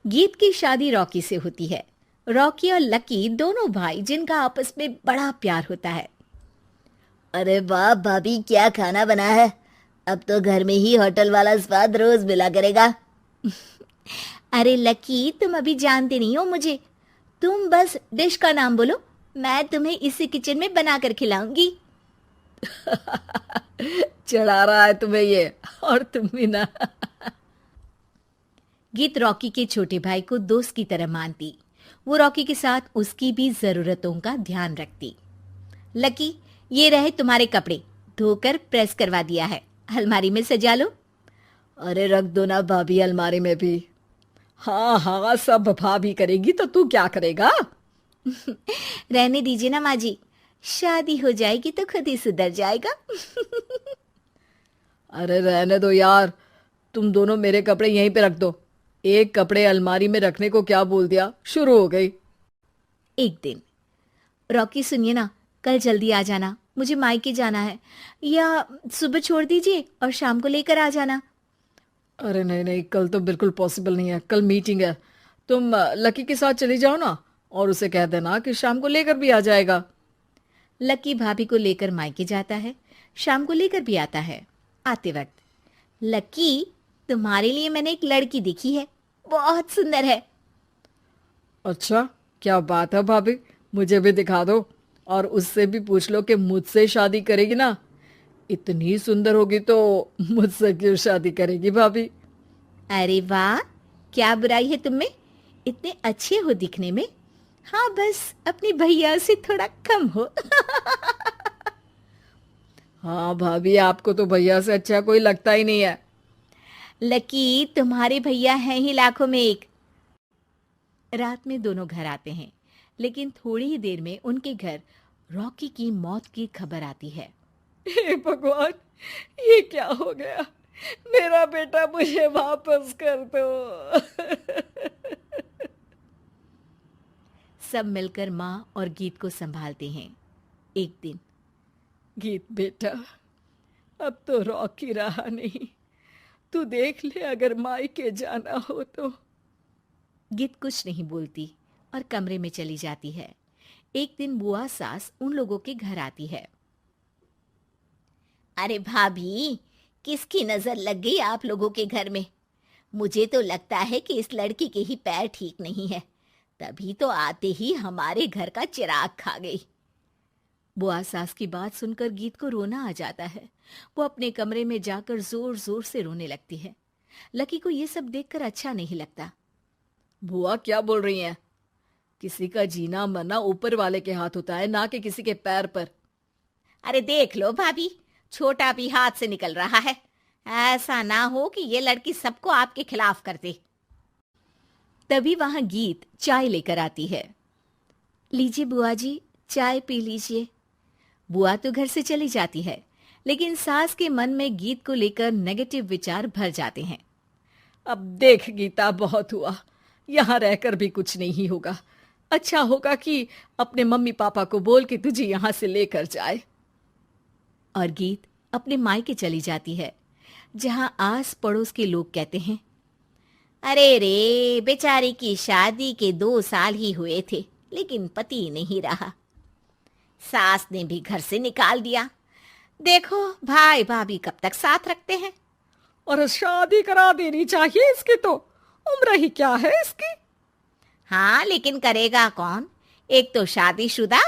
गीत की शादी रॉकी से होती है। रॉकी और लकी दोनों भाई जिनका आपस में बड़ा प्यार होता है। अरे वाह भाभी, क्या खाना बना है। अब तो घर में ही होटल वाला स्वाद रोज मिला करेगा। अरे लकी, तुम अभी जानते नहीं हो मुझे। तुम बस डिश का नाम बोलो, मैं तुम्हें इसी किचन में बनाकर खिलाऊंगी। चढ़ा रहा है तुम्हें ये, और तुम भी ना। गीत रॉकी के छोटे भाई को दोस्त की तरह मानती। वो रॉकी के साथ उसकी भी जरूरतों का ध्यान रखती। लकी, ये रहे तुम्हारे कपड़े, धोकर प्रेस करवा दिया है, अलमारी में सजा लो। अरे रख दो ना भाभी अलमारी में भी। हाँ हाँ, सब भाभी करेगी तो तू क्या करेगा। रहने दीजिए ना माँ जी, शादी हो जाएगी तो खुद ही सुधर जाएगा। अरे रहने दो यार, तुम दोनों मेरे कपड़े यहीं पे रख दो। एक कपड़े अलमारी में रखने को क्या बोल दिया, शुरू हो गई। एक दिन, रॉकी सुनिए ना, कल जल्दी आ जाना, मुझे मायके जाना है, या सुबह छोड़ दीजिए और शाम को लेकर आ जाना। अरे नहीं नहीं, कल तो बिल्कुल पॉसिबल नहीं है, कल मीटिंग है। तुम लकी के साथ चली जाओ ना, और उसे कह देना कि शाम को लेकर भी आ जाएगा। लकी भाभी को लेकर मायके जाता है, शाम को लेकर भी आता है। आते वक्त, लकी, तुम्हारे लिए मैंने एक लड़की देखी है, बहुत सुंदर है। अच्छा, क्या बात है भाभी, मुझे भी दिखा दो, और उससे भी पूछ लो कि मुझसे शादी करेगी ना। इतनी सुंदर होगी तो मुझसे क्यों शादी करेगी भाभी। अरे वाह, क्या बुराई है तुम में, इतने अच्छे हो दिखने में। हाँ, बस अपनी भैया से थोड़ा कम हो। हाँ भाभी, आपको तो भैया से अच्छा कोई लगता ही नहीं है। लकी, तुम्हारे भैया हैं ही लाखों में एक। रात में दोनों घर आते हैं, लेकिन थोड़ी ही देर में उनके घर रॉकी की मौत की खबर आती है। हे भगवान, ये क्या हो गया। मेरा बेटा मुझे वापस कर दो। सब मिलकर माँ और गीत को संभालते हैं। एक दिन, गीत बेटा, अब तो रॉकी रहा नहीं, तू देख ले अगर मायके जाना हो तो। गीत कुछ नहीं बोलती और कमरे में चली जाती है। एक दिन बुआ सास उन लोगों के घर आती है। अरे भाभी, किसकी नजर लग गई आप लोगों के घर में। मुझे तो लगता है कि इस लड़की के ही पैर ठीक नहीं है, तभी तो आते ही हमारे घर का चिराग खा गई। बुआ सास की बात सुनकर गीत को रोना आ जाता है। वो अपने कमरे में जाकर जोर जोर से रोने लगती है। लकी को ये सब देखकर अच्छा नहीं लगता। बुआ क्या बोल रही हैं? किसी का जीना मरना ऊपर वाले के हाथ होता है, ना कि किसी के पैर पर। अरे देख लो भाभी, छोटा भी हाथ से निकल रहा है। ऐसा ना हो कि ये लड़की सबको आपके खिलाफ कर दे। तभी वहां गीत चाय लेकर आती है। लीजिए बुआ जी, चाय पी लीजिए। बुआ तो घर से चली जाती है, लेकिन सास के मन में गीत को लेकर नेगेटिव विचार भर जाते हैं। अब देख गीता, बहुत हुआ, यहाँ रहकर भी कुछ नहीं होगा। अच्छा होगा कि अपने मम्मी पापा को बोल के तुझे यहाँ से लेकर जाए। और गीत अपने मायके चली जाती है, जहां आस पड़ोस के लोग कहते हैं, अरे रे, बेचारी की शादी के 2 साल ही हुए थे, लेकिन पति नहीं रहा। सास ने भी घर से निकाल दिया। देखो भाई भाभी कब तक साथ रखते हैं। और शादी करा देनी चाहिए इसकी, तो उम्र ही क्या है इसकी। हाँ, लेकिन करेगा कौन। एक तो शादीशुदा,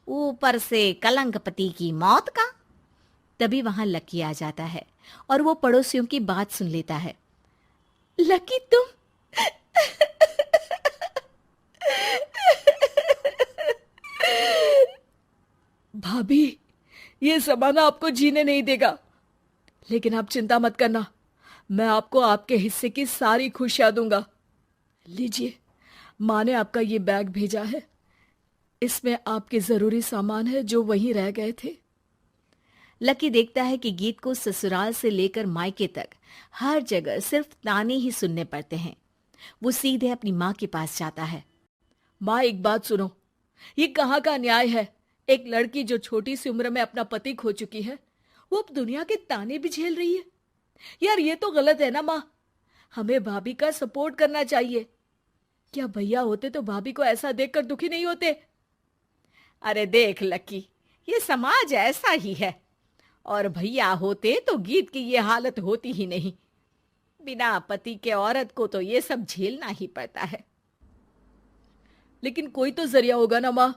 ऊपर से कलंक पति की मौत का। तभी वहां लकी आ जाता है और वो पड़ोसियों की बात सुन लेता है। लकी, तुम भाभी, ये जमाना आपको जीने नहीं देगा, लेकिन आप चिंता मत करना, मैं आपको आपके हिस्से की सारी खुशियां दूंगा। लीजिए, माँ ने आपका ये बैग भेजा है, इसमें आपके जरूरी सामान है जो वहीं रह गए थे। लकी देखता है कि गीत को ससुराल से लेकर मायके तक हर जगह सिर्फ ताने ही सुनने पड़ते हैं। वो सीधे अपनी माँ के पास जाता है। माँ, एक बात सुनो, ये कहाँ का न्याय है। एक लड़की जो छोटी सी उम्र में अपना पति खो चुकी है, वो अब दुनिया के ताने भी झेल रही है। यार, ये तो गलत है ना माँ। हमें भाभी का सपोर्ट करना चाहिए। क्या भैया होते तो भाभी को ऐसा देखकर दुखी नहीं होते? अरे देख लकी, ये समाज ऐसा ही है, और भैया होते तो गीत की ये हालत होती ही नहीं। बिना पति के औरत को तो ये सब झेलना ही पड़ता है। लेकिन कोई तो जरिया होगा ना माँ,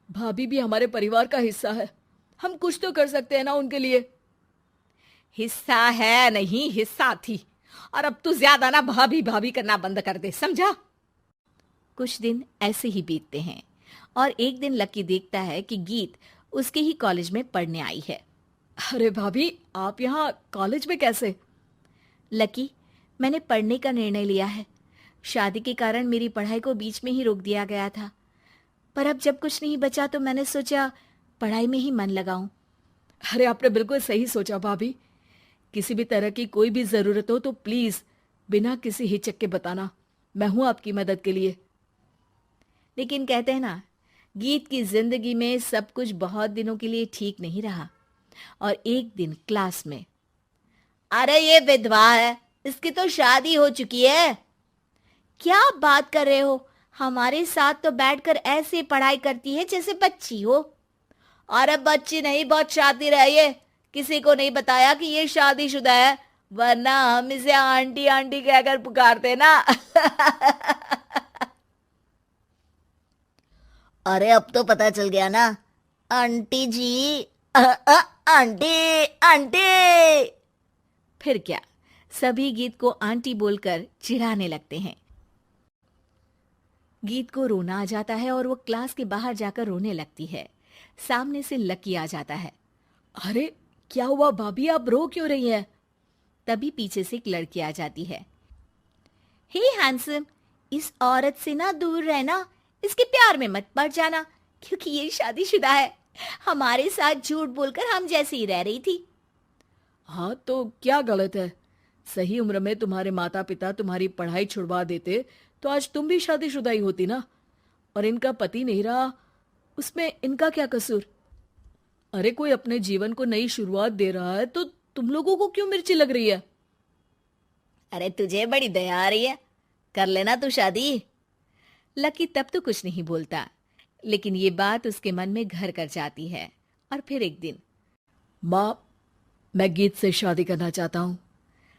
भाभी भी हमारे परिवार का हिस्सा है, हम कुछ तो कर सकते हैं ना उनके लिए। हिस्सा है नहीं, हिस्सा थी, और अब तू ज्यादा ना भाभी भाभी करना बंद कर दे, समझा? कुछ दिन ऐसे ही बीतते हैं और एक दिन लकी देखता है कि गीत उसके ही कॉलेज में पढ़ने आई है। अरे भाभी, आप यहाँ कॉलेज में कैसे? लकी, मैंने पढ़ने का निर्णय लिया है। शादी के कारण मेरी पढ़ाई को बीच में ही रोक दिया गया था, पर अब जब कुछ नहीं बचा तो मैंने सोचा पढ़ाई में ही मन लगाऊं। अरे आपने बिल्कुल सही सोचा भाभी। किसी भी तरह की कोई भी जरूरत हो तो प्लीज बिना किसी हिचक के बताना, मैं हूं आपकी मदद के लिए। लेकिन कहते हैं ना, गीत की जिंदगी में सब कुछ बहुत दिनों के लिए ठीक नहीं रहा और एक दिन क्लास में, अरे ये विधवा है, इसकी तो शादी हो चुकी है। क्या बात कर रहे हो? हमारे साथ तो बैठकर ऐसे पढ़ाई करती है जैसे बच्ची हो। अरे बच्ची नहीं, बहुत शातिर है ये, किसी को नहीं बताया कि ये शादीशुदा है, वरना हम इसे आंटी आंटी कहकर पुकारते ना। अरे अब तो पता चल गया ना, आंटी जी, आंटी आंटी। फिर क्या, सभी गीत को आंटी बोलकर चिढ़ाने लगते हैं। गीत को रोना आ जाता है और वो क्लास के बाहर जाकर रोने लगती है। सामने से लकी आ जाता है। अरे क्या हुआ भाभी, आप रो क्यों रही हैं? तभी पीछे से एक लड़की आ जाती है। हे हैंडसम, इस औरत से ना दूर रहना, इसके प्यार में मत पड़ जाना, क्योंकि ये शादीशुदा है। हमारे साथ झूठ बोलकर हम जैसी ही रह रही थी। हाँ तो क्या गलत है? सही उम्र में तुम्हारे माता पिता तुम्हारी पढ़ाई छुड़वा देते तो आज तुम भी शादीशुदा ही होती ना। और इनका पति नहीं रहा, उसमें इनका क्या कसूर? अरे कोई अपने जीवन को नई शुरुआत दे रहा है तो तुम लोगों को क्यों मिर्ची लग रही है? अरे तुझे बड़ी दया आ रही है, कर लेना तू शादी। लकी तब तो कुछ नहीं बोलता, लेकिन ये बात उसके मन में घर कर जाती है। और फिर एक दिन, माँ, मैं गीत से शादी करना चाहता हूँ।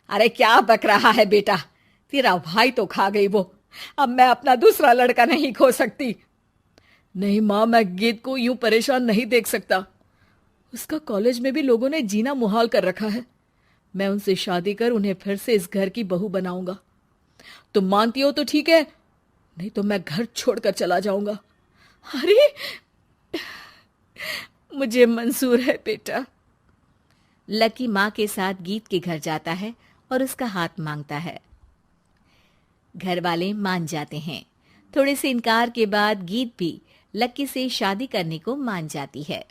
अरे क्या बक रहा है बेटा, तेरा भाई तो खा गई वो, अब मैं अपना दूसरा लड़का नहीं खो सकती। नहीं माँ, मैं गीत को यूं परेशान नहीं देख सकता। उसका कॉलेज में भी लोगों ने जीना मुहाल कर रखा है। मैं उनसे शादी कर उन्हें फिर से इस घर की बहू बनाऊंगा। तुम मानती हो तो ठीक है, नहीं तो मैं घर छोड़कर चला जाऊंगा। अरे मुझे मंजूर है बेटा। लकी माँ के साथ गीत के घर जाता है और उसका हाथ मांगता है। घर वाले मान जाते हैं। थोड़े से इनकार के बाद गीत भी लकी से शादी करने को मान जाती है।